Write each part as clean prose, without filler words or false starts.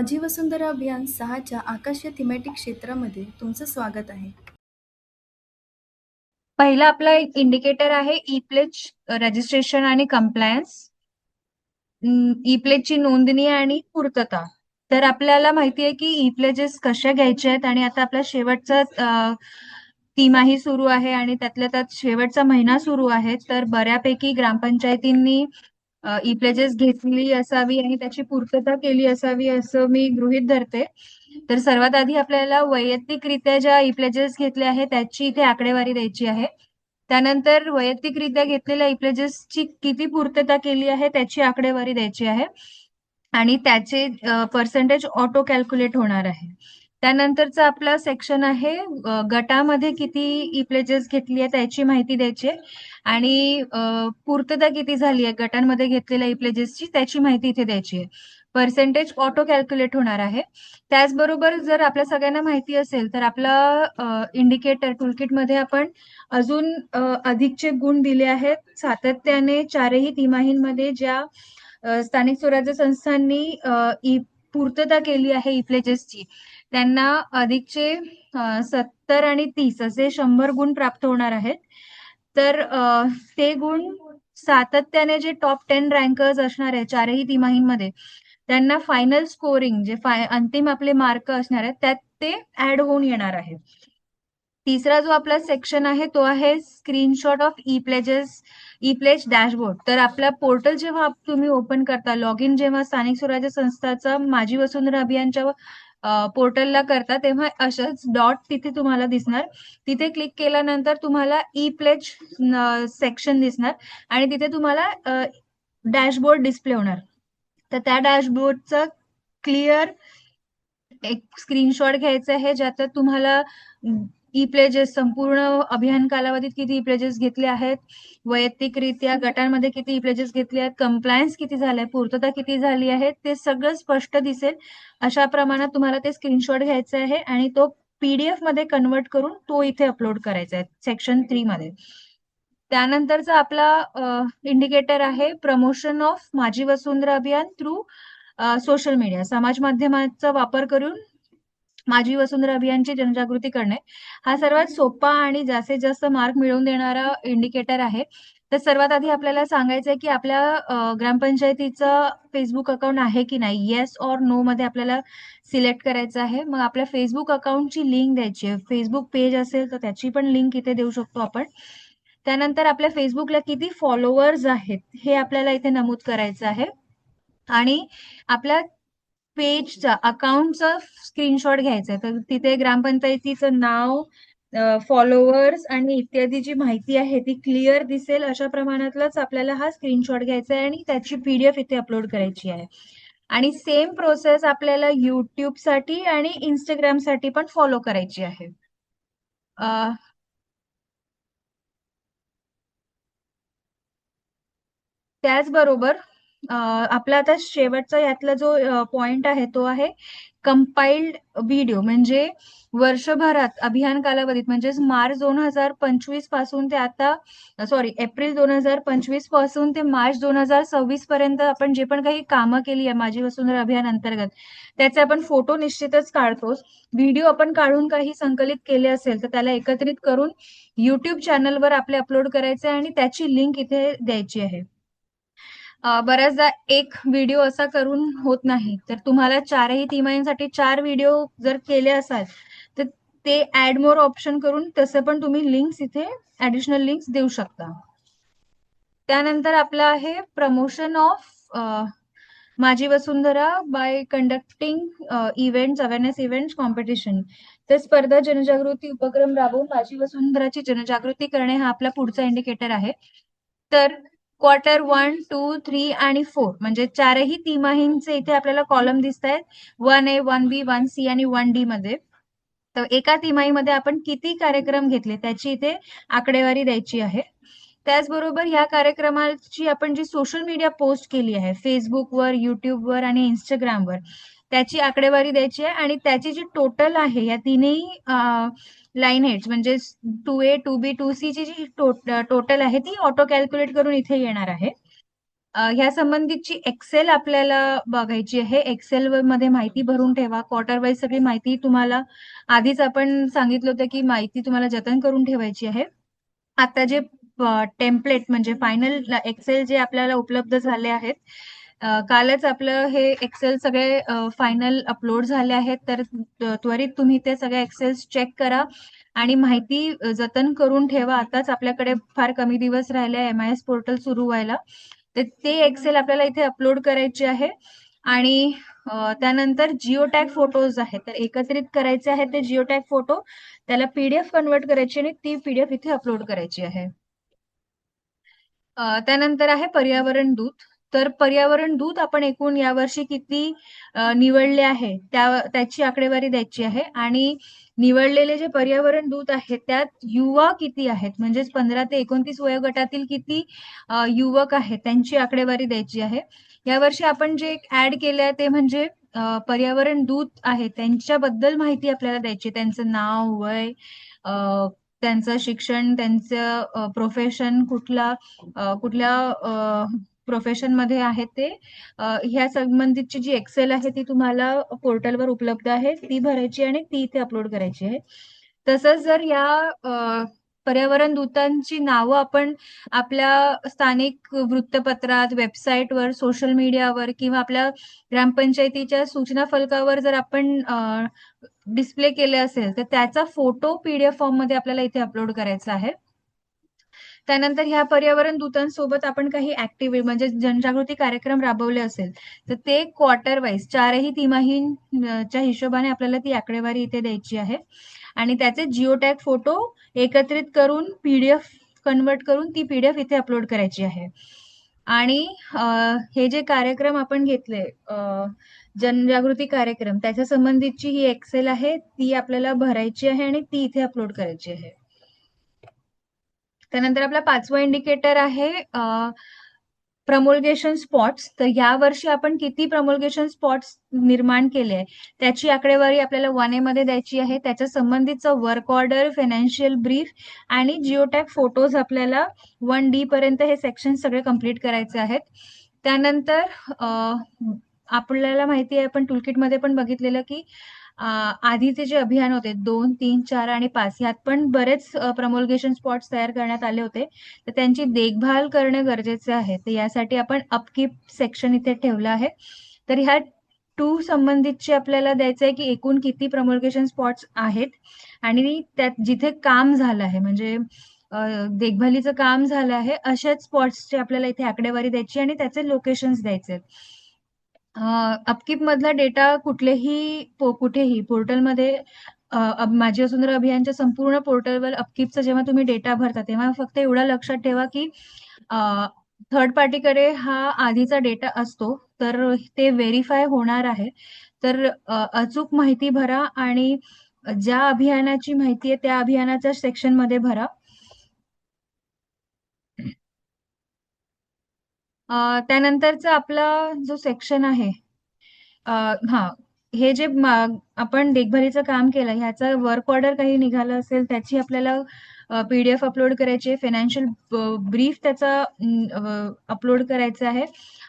माझी वसुंधरा अभियान 6च्या आकाशीय थीमॅटिक क्षेत्रामध्ये तुमचं स्वागत आहे. पहिला आपला इंडिकेटर आहे ई प्लेज रजिस्ट्रेशन आणि कंप्लायन्स. ई प्लेजची नोंदणी आणि पूर्तता. तर आपल्याला माहिती आहे की ई प्लेजेस कशा घ्यायचे आहेत आणि आता आपला शेवटचा तिमाही सुरू आहे आणि त्यातल्या त्यात शेवटचा महिना सुरू आहे. तर बऱ्यापैकी ग्रामपंचायतींनी ई प्लेजेस घेतली असावी आणि त्याची पूर्तता केली असावी असं मी गृहीत धरते. तर सर्वात आधी आपल्याला वैयक्तिकरित्या ज्या ई प्लेजेस घेतल्या आहेत त्याची इथे आकडेवारी द्यायची आहे. त्यानंतर वैयक्तिकरित्या घेतलेल्या ई प्लेजेसची किती पूर्तता केली आहे त्याची आकडेवारी द्यायची आहे आणि त्याचे पर्सेंटेज ऑटो कॅल्क्युलेट होणार आहे. त्यानंतरचा आपला सेक्शन आहे गटामध्ये किती ई प्लेजेस घेतली आहे त्याची माहिती द्यायची आहे आणि पूर्तता किती झाली आहे गटांमध्ये घेतलेल्या ई प्लेजेसची त्याची माहिती इथे द्यायची आहे. पर्सेंटेज ऑटो कॅल्क्युलेट होणार आहे. त्याचबरोबर जर आपल्या सगळ्यांना माहिती असेल तर आपला इंडिकेटर टूलकिटमध्ये आपण अजून अधिकचे गुण दिले आहेत. सातत्याने चारही तिमाहींमध्ये ज्या स्थानिक स्वराज्य संस्थांनी पूर्तता केली आहे ई प्लेजेसची त्यांना अधिकचे 70 आणि 30 असे 100 गुण प्राप्त होणार आहेत. तर ते गुण सातत्याने जे टॉप 10 रँकर्स असणार आहे चारही तिमाहींमध्ये त्यांना फायनल स्कोरिंग जे अंतिम आपले मार्क असणार आहेत त्यात ते ऍड होऊन येणार आहे. तिसरा जो आपला सेक्शन आहे तो आहे screenshot of e pledge dashboard. तर आपला पोर्टल जेव्हा तुम्ही ओपन करता लॉग इन जेव्हा स्थानिक स्वराज्य संस्थाचा माझी वसुंधरा अभियानच्या पोर्टलला करता तेव्हा अशाच डॉट तिथे तुम्हाला दिसणार. तिथे क्लिक केल्यानंतर तुम्हाला ई प्लेज सेक्शन दिसणार आणि तिथे तुम्हाला डॅशबोर्ड डिस्प्ले होणार. तर त्या डॅशबोर्डचा क्लिअर एक स्क्रीनशॉट घ्यायचा आहे ज्यात तुम्हाला ई प्लेजेस संपूर्ण अभियान कालावधीत किती ई प्लेजेस घेतले आहेत, वैयक्तिकरित्या गटांमध्ये किती ई प्लेजेस घेतले आहेत, कंप्लायन्स किती झालंय, पूर्तता किती झाली आहे ते सगळं स्पष्ट दिसेल. अशा प्रमाणात तुम्हाला ते स्क्रीनशॉट घ्यायचा आहे आणि तो पीडीएफ मध्ये कन्वर्ट करून तो इथे अपलोड करायचा आहे सेक्शन 3 मध्ये. त्यानंतरचा आपला इंडिकेटर आहे प्रमोशन ऑफ माझी वसुंधरा अभियान थ्रू सोशल मीडिया. समाज माध्यमाचा वापर करून माझी वसुंधरा अभियानची जनजागृती करणे हा सर्वात सोपा आणि जास्तीत जास्त मार्क मिळवून देणारा इंडिकेटर आहे. तर सर्वात आधी आपल्याला सांगायचं आहे की आपल्या ग्रामपंचायतीचं फेसबुक अकाउंट आहे की नाही, येस ऑर नो मध्ये आपल्याला सिलेक्ट करायचं आहे. मग आपल्या फेसबुक अकाउंटची लिंक द्यायची आहे. फेसबुक पेज असेल तर त्याची पण लिंक इथे देऊ शकतो आपण. त्यानंतर आपल्या फेसबुकला किती फॉलोअर्स आहेत हे आपल्याला इथे नमूद करायचं आहे आणि आपल्या पेजचा अकाउंटचा स्क्रीनशॉट घ्यायचा आहे. तर तिथे ग्रामपंचायतीचं नाव, फॉलोअर्स आणि इत्यादी जी माहिती आहे ती क्लिअर दिसेल अशा प्रमाणातलाच आपल्याला हा स्क्रीनशॉट घ्यायचा आहे आणि त्याची पीडीएफ इथे अपलोड करायची आहे. आणि सेम प्रोसेस आपल्याला युट्यूब साठी आणि इंस्टाग्राम साठी पण फॉलो करायची आहे. त्याचबरोबर आपला आता शेवटचा यातला जो पॉइंट आहे तो आहे कंपाइल्ड व्हिडिओ. म्हणजे वर्षभरात अभियान कालावधीत म्हणजेच मार्च 2025 पासून ते आता एप्रिल 2025 पासून ते मार्च 2026 पर्यंत आपण जे पण काही कामं केली आहे माझी वसुंधरा अभियान अंतर्गत त्याचे आपण फोटो निश्चितच काढतोच. व्हिडिओ आपण काढून काही संकलित केले असेल तर त्याला एकत्रित करून युट्यूब चॅनलवर आपले अपलोड करायचे आणि त्याची लिंक इथे द्यायची आहे. बऱ्याचदा एक व्हिडिओ असा करून होत नाही. तर तुम्हाला चारही तिमाहींसाठी 4 व्हिडिओ जर केले असाल तर ते ऍड मोर ऑप्शन करून तसं पण तुम्ही लिंक्स इथे ऍडिशनल लिंक्स देऊ शकता. त्यानंतर आपलं आहे promotion of Majhi Vasundhara by conducting events, awareness events, competition. तर स्पर्धा जनजागृती उपक्रम राबवून माझी वसुंधराची जनजागृती करणे हा आपला पुढचा इंडिकेटर आहे. तर क्वार्टर 1, 2, 3 आणि 4 म्हणजे चारही तिमाहींचे इथे आपल्याला कॉलम दिसत आहेत 1A, 1B, 1C आणि 1D मध्ये. तर एका तिमाहीमध्ये आपण किती कार्यक्रम घेतले त्याची इथे आकडेवारी द्यायची आहे. त्याचबरोबर ह्या कार्यक्रमाची आपण जी सोशल मीडिया पोस्ट केली आहे फेसबुकवर, युट्यूबवर आणि इंस्टाग्रामवर त्याची आकडेवारी द्यायची आहे आणि त्याची जी टोटल आहे या तिन्ही लाईन हेड्स म्हणजे 2A, 2B, 2C ची जी टोटल आहे ती ऑटो कॅल्क्युलेट करून इथे येणार आहे. ह्या संबंधीची एक्सेल आपल्याला बघायची आहे. एक्सेल मध्ये माहिती भरून ठेवा. क्वार्टर वाईज सगळी माहिती तुम्हाला आधीच आपण सांगितलं होतं की माहिती तुम्हाला जतन करून ठेवायची आहे. आता जे टेम्पलेट म्हणजे फायनल एक्सेल जे आपल्याला उपलब्ध झाले आहेत, कालच आपलं हे एक्सेल सगळे फायनल अपलोड झाले आहेत. तर त्वरित तुम्ही ते सगळे एक्सेल्स चेक करा आणि माहिती जतन करून ठेवा. आताच आपल्याकडे फार कमी दिवस राहिले MIS पोर्टल सुरू व्हायला. तर ते एक्सेल आपल्याला इथे अपलोड करायचे आहे आणि त्यानंतर जिओटॅग फोटोज आहेत, तर एकत्रित करायचे आहेत ते जिओटॅग फोटो. त्याला PDF कन्वर्ट करायची आणि ती PDF इथे अपलोड करायची आहे. त्यानंतर आहे पर्यावरण दूत. तर पर्यावरण दूत आपण एकूण यावर्षी किती निवडले आहे त्याची आकडेवारी द्यायची आहे आणि निवडलेले जे पर्यावरण दूत आहेत त्यात युवा किती आहेत, म्हणजेच 15 ते 29 वयोगटातील किती युवक आहेत त्यांची आकडेवारी द्यायची आहे. यावर्षी आपण जे ऍड केले आहे ते म्हणजे पर्यावरण दूत आहे त्यांच्याबद्दल माहिती आपल्याला द्यायची. त्यांचं नाव, वय, त्यांचं शिक्षण, त्यांचं प्रोफेशन कुठल्या प्रोफेशन मध्ये आहे ते, ह्या संबंधीची जी एक्सेल आहे ती तुम्हाला पोर्टलवर उपलब्ध आहे, ती भरायची आणि ती इथे अपलोड करायची आहे. तसंच जर या पर्यावरण दूतांची नावं आपण आपल्या स्थानिक वृत्तपत्रात, वेबसाईटवर, सोशल मीडियावर किंवा आपल्या ग्रामपंचायतीच्या सूचना फलकावर जर आपण डिस्प्ले केले असेल तर त्याचा फोटो PDF फॉर्म मध्ये आपल्याला इथे अपलोड करायचा आहे. त्यानंतर ह्या पर्यावरण दूतांसोबत आपण काही ऍक्टिव्हिटी म्हणजे जनजागृती कार्यक्रम राबवले असेल तर ते क्वार्टर वाईज 4ही तिमाहींच्या हिशोबाने आपल्याला ती आकडेवारी इथे द्यायची आहे आणि त्याचे जिओटॅग फोटो एकत्रित करून PDF कन्वर्ट करून ती PDF इथे अपलोड करायची आहे. आणि हे जे कार्यक्रम आपण घेतले जनजागृती कार्यक्रम त्याच्या संबंधीची ही एक्सेल आहे, ती आपल्याला भरायची आहे आणि ती इथे अपलोड करायची आहे. त्यानंतर आपला 5वा इंडिकेटर आहे प्रमोल्गेशन स्पॉट्स. तर या वर्षी आपण किती प्रमोल्गेशन स्पॉट्स निर्माण केले आहे त्याची आकडेवारी आपल्याला 1A मध्ये द्यायची आहे. त्याच्या संबंधीचं वर्क ऑर्डर, फायनान्शियल ब्रीफ आणि जिओटॅग फोटोज आपल्याला 1D पर्यंत हे सेक्शन सगळे कम्प्लीट करायचे आहेत. त्यानंतर आपल्याला माहिती आहे, आपण टूलकिटमध्ये पण बघितलेलं की आधीचे जे अभियान होते 2, 3, 4 आणि 5 यात पण बरेच प्रमोल्गेशन स्पॉट्स तयार करण्यात आले होते. तर त्यांची देखभाल करणे गरजेचे आहे. तर यासाठी आपण अपकीप सेक्शन इथे ठेवलं आहे. तर ह्या 2 संबंधितचे आपल्याला द्यायचं आहे की एकूण किती प्रमोल्गेशन स्पॉट्स आहेत आणि त्यात जिथे काम झालं आहे म्हणजे देखभालीचं काम झालं आहे अशाच स्पॉट्सची आपल्याला इथे आकडेवारी द्यायची आणि त्याचे लोकेशन्स द्यायचे. अपकीप मधला डेटा कुठेही पोर्टलमध्ये माझी वसुंधरा अभियानच्या संपूर्ण पोर्टलवर अपकीपचा जेव्हा तुम्ही डेटा भरता तेव्हा फक्त एवढं लक्षात ठेवा की थर्ड पार्टीकडे हा आधीचा डेटा असतो तर ते व्हेरीफाय होणार आहे. तर अचूक माहिती भरा आणि ज्या अभियानाची माहिती आहे त्या अभियानाच्या सेक्शन मध्ये भरा. त्यानंतरचा आपला जो सेक्शन आहे, हा, हे जे आपण देखभालीचं काम केलं ह्याचं वर्क ऑर्डर काही निघालं असेल त्याची आपल्याला PDF अपलोड करायची, फायनान्शियल ब्रीफ त्याचा अपलोड करायचा आहे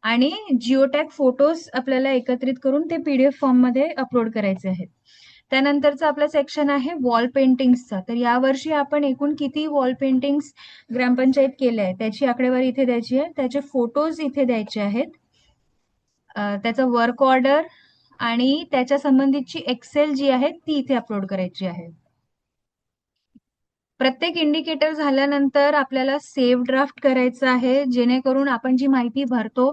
आणि जिओटॅग फोटोज आपल्याला एकत्रित करून ते PDF फॉर्म मध्ये अपलोड करायचे आहेत. त्यानंतरचा आपला सेक्शन आहे वॉल पेंटिंग्सचा. तर यावर्षी आपण एकूण किती वॉल पेंटिंग्स ग्रामपंचायत केल्या आहे त्याची आकडेवारी इथे द्यायची आहे, त्याचे फोटोज इथे द्यायचे आहेत, त्याचं वर्क ऑर्डर आणि त्याच्या संबंधीची एक्सेल जी आहे ती इथे अपलोड करायची आहे. प्रत्येक इंडिकेटर झाल्यानंतर आपल्याला सेव्ह ड्राफ्ट करायचं आहे जेणेकरून आपण जी माहिती भरतो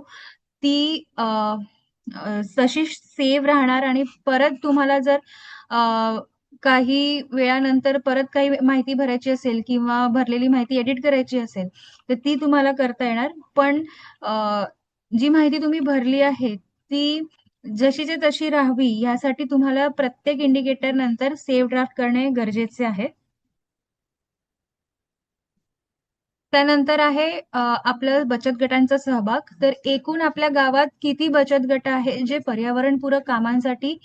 ती तशी सेव्ह राहणार आणि परत तुम्हाला जर काही वेळानंतर परत काही माहिती भरायची असेल किंवा भरलेली माहिती एडिट करायची असेल तर ती तुम्हाला करता येणार. पण जी माहिती तुम्ही भरली आहे ती जशीची तशी राहावी यासाठी तुम्हाला प्रत्येक इंडिकेटर नंतर सेव्ह ड्राफ्ट करणे गरजेचे आहे. त्यानंतर आहे आपलं बचत गटांचा सहभाग. तर एकूण आपल्या गावात किती बचत गट आहे जे पर्यावरणपूरक कामांसाठी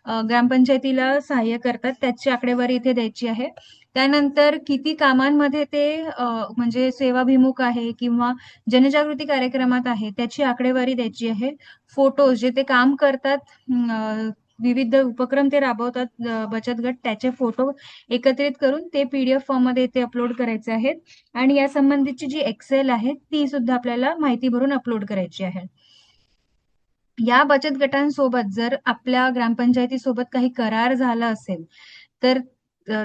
ग्रामपंचायतीला सहाय्य करतात त्याची आकडेवारी इथे द्यायची आहे. त्यानंतर किती कामांमध्ये ते म्हणजे सेवाभिमुख आहे किंवा जनजागृती कार्यक्रमात आहे त्याची आकडेवारी द्यायची आहे. फोटोज जे ते काम करतात, विविध उपक्रम ते राबवतात बचत गट, त्याचे फोटो एकत्रित करून ते PDF फॉर्म मध्ये इथे अपलोड करायचे आहेत. आणि या संबंधीची जी एक्सेल आहे ती सुद्धा आपल्याला माहिती भरून अपलोड करायची आहे. या बचत गटांसोबत जर आपल्या ग्रामपंचायतीसोबत काही करार झाला असेल तर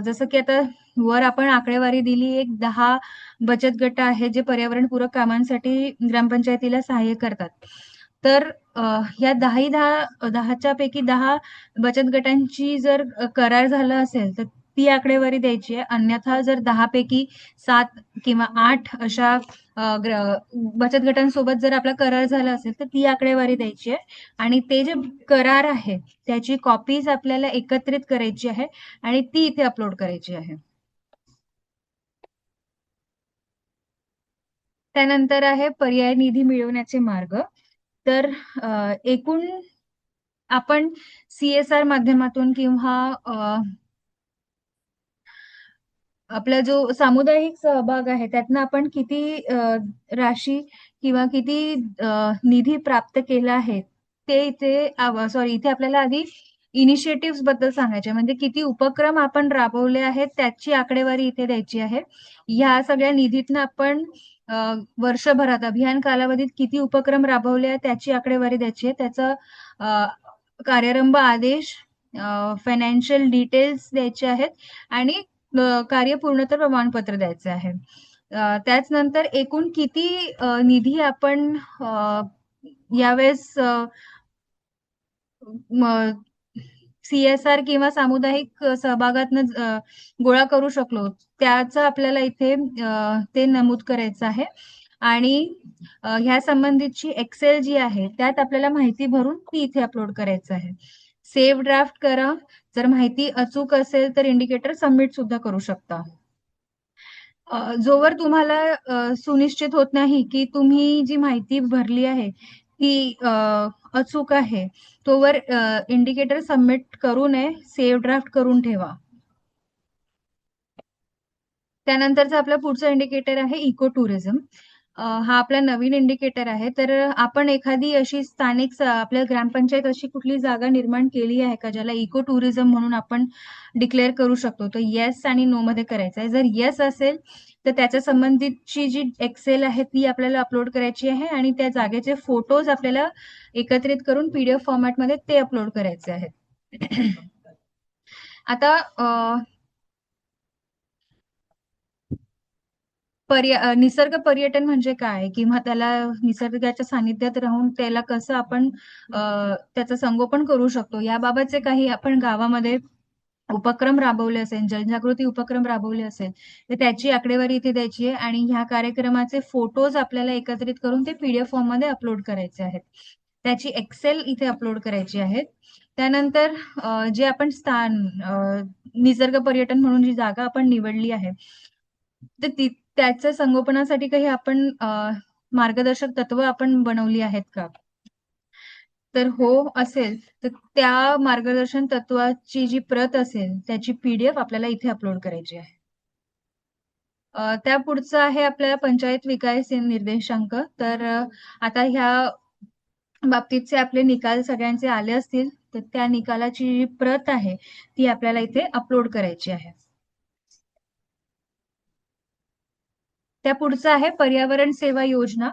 जसं की आता वर आपण आकडेवारी दिली, एक 10 बचत गट आहे जे पर्यावरणपूरक कामांसाठी ग्रामपंचायतीला सहाय्य करतात. तर या 10च्या पैकी 10 बचत गटांची जर करार झाला असेल तर ती आकडेवारी द्यायची आहे. अन्यथा जर 10 पैकी 7 किंवा 8 अशा बचत गटांसोबत जर आपला करार झाला असेल तर ती आकडेवारी द्यायची आहे. आणि ते जे करार आहे त्याची कॉपीज आपल्याला एकत्रित करायची आहे आणि ती इथे अपलोड करायची आहे. त्यानंतर आहे पर्याय निधी मिळवण्याचे मार्ग. तर एकूण आपण CSR माध्यमातून किंवा आपला जो सामुदायिक सहभाग आहे त्यातनं आपण किती राशी किंवा किती निधी प्राप्त केला आहे ते इथे सॉरी इथे आपल्याला आधी इनिशिएटिव्ह बद्दल सांगायचे, म्हणजे किती उपक्रम आपण राबवले आहेत त्याची आकडेवारी इथे द्यायची आहे. ह्या सगळ्या निधीतनं आपण वर्षभरात अभियान कालावधीत किती उपक्रम राबवले आहेत त्याची आकडेवारी द्यायची आहे. त्याचा कार्यारंभ आदेश, फायनान्शियल डिटेल्स द्यायचे आहेत आणि कार्य पूर्णत्व प्रमाणपत्र द्यायचं आहे. त्याच नंतर एकूण किती निधी आपण यावेळेस CSR किंवा सामुदायिक सहभागातनं गोळा करू शकलो त्याचं आपल्याला इथे ते नमूद करायचं आहे. आणि ह्या संबंधीची एक्सेल जी आहे त्यात आपल्याला माहिती भरून ती इथे अपलोड करायचं आहे. सेव्ह ड्राफ्ट करा. जर माहिती अचूक असेल तर इंडिकेटर सबमिट सुद्धा करू शकता. जोवर तुम्हाला सुनिश्चित होत नाही की तुम्ही जी माहिती भरली आहे ती अचूक आहे तोवर इंडिकेटर सबमिट करू नये, सेव्ह ड्राफ्ट करून ठेवा. त्यानंतरचा आपला पुढचा इंडिकेटर आहे इको टुरिझम. हा आपला नवीन इंडिकेटर आहे. तर आपण एखादी अशी स्थानिक आपल्या ग्रामपंचायत अशी कुठली जागा निर्माण केली आहे का ज्याला इको टुरिझम म्हणून आपण डिक्लेअर करू शकतो? तर येस आणि नो मध्ये करायचं आहे. जर येस असेल तर त्याच्या संबंधितची जी एक्सेल आहे ती आपल्याला अपलोड करायची आहे आणि त्या जागेचे फोटोज आपल्याला एकत्रित करून PDF फॉर्मॅटमध्ये ते अपलोड करायचे आहेत. आता निसर्ग पर्यटन म्हणजे काय किंवा त्याला निसर्गाच्या सानिध्यात राहून त्याला कसं आपण त्याचं संगोपन करू शकतो याबाबतचे काही आपण गावामध्ये उपक्रम राबवले असेल, जनजागृती उपक्रम राबवले असेल तर त्याची आकडेवारी इथे द्यायची आहे आणि ह्या कार्यक्रमाचे फोटोज आपल्याला एकत्रित करून ते PDF फॉर्म मध्ये अपलोड करायचे आहेत. त्याची एक्सेल इथे अपलोड करायची आहे. त्यानंतर जे आपण स्थान निसर्ग पर्यटन म्हणून जी जागा आपण निवडली आहे तर त्याच्या संगोपनासाठी काही आपण मार्गदर्शक तत्व आपण बनवली आहेत का? तर हो असेल तर त्या मार्गदर्शन तत्वाची जी प्रत असेल त्याची PDF आपल्याला इथे अपलोड करायची आहे. त्या पुढचं आहे आपल्याला पंचायत विकास निर्देशांक. तर आता ह्या बाबतीतचे आपले निकाल सगळ्यांचे आले असतील तर त्या निकालाची जी प्रत आहे ती आपल्याला इथे अपलोड करायची आहे. त्या पुढचं आहे पर्यावरण सेवा योजना.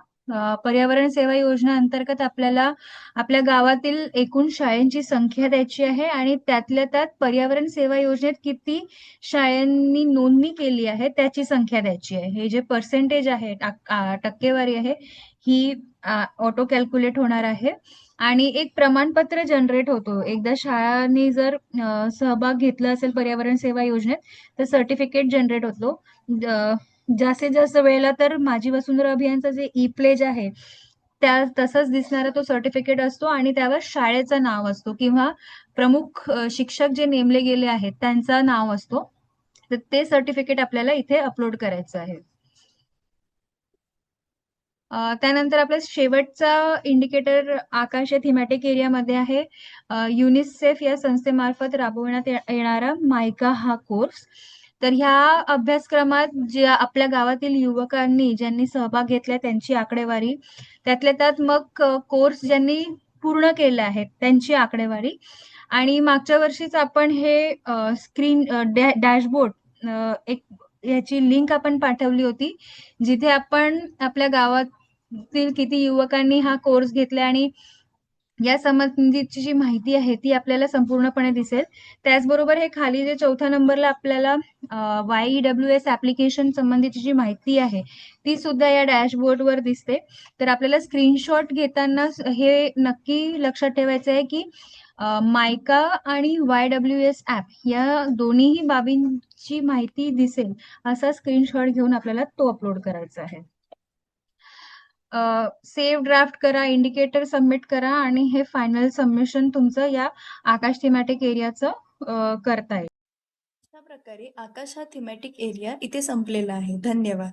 पर्यावरण सेवा योजना अंतर्गत आपल्याला आपल्या गावातील एकूण शाळांची संख्या द्यायची आहे आणि त्यातल्या त्यात पर्यावरण सेवा योजनेत किती शाळांनी नोंदणी केली आहे त्याची संख्या द्यायची आहे. हे जे पर्सेंटेज आहे, टक्केवारी आहे, ही ऑटो कॅल्क्युलेट होणार आहे आणि एक प्रमाणपत्र जनरेट होतो. एकदा शाळांनी जर सहभाग घेतला असेल पर्यावरण सेवा योजनेत तर सर्टिफिकेट जनरेट होतो. जास्तीत जास्त वेळेला तर माझी वसुंधरा अभियानचं जे ई प्लेज आहे त्या तसंच दिसणारा तो सर्टिफिकेट असतो आणि त्यावर शाळेचं नाव असतो किंवा प्रमुख शिक्षक जे नेमले गेले आहेत त्यांचं नाव असतो. तर ते सर्टिफिकेट आपल्याला इथे अपलोड करायचं आहे. त्यानंतर आपला शेवटचा इंडिकेटर आकाश या थीमॅटिक एरियामध्ये आहे युनिसेफ या संस्थेमार्फत राबवण्यात येणारा मायका हा कोर्स. तर ह्या अभ्यासक्रमात जे आपल्या गावातील युवकांनी ज्यांनी सहभाग घेतलाय त्यांची आकडेवारी, त्यातल्या त्यात मग कोर्स ज्यांनी पूर्ण केले आहेत त्यांची आकडेवारी आणि मागच्या वर्षीच आपण हे स्क्रीन डॅशबोर्ड एक याची लिंक आपण पाठवली होती, जिथे आपण आपल्या गावातील किती युवकांनी हा कोर्स घेतला आणि या संबंधीची जी माहिती आहे ती आपल्याला संपूर्णपणे दिसेल. त्याचबरोबर हे खाली जे चौथ्या नंबरला आपल्याला YEWS ऍप्लिकेशन संबंधीची जी माहिती आहे ती सुद्धा या डॅशबोर्डवर दिसते. तर आपल्याला स्क्रीनशॉट घेताना हे नक्की लक्षात ठेवायचं आहे की मायका आणि YWS ऍप या दोन्हीही बाबींची माहिती दिसेल असा स्क्रीनशॉट घेऊन आपल्याला तो अपलोड करायचा आहे. सेव्ह ड्राफ्ट करा, इंडिकेटर सबमिट करा आणि हे फायनल सबमिशन तुमचं या आकाश थीमॅटिक एरियाचं करता येईल. अशा प्रकारे आकाश हा थीमॅटिक एरिया इथे संपलेला आहे. धन्यवाद.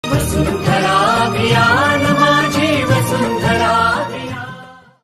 वसुंधरा अभियान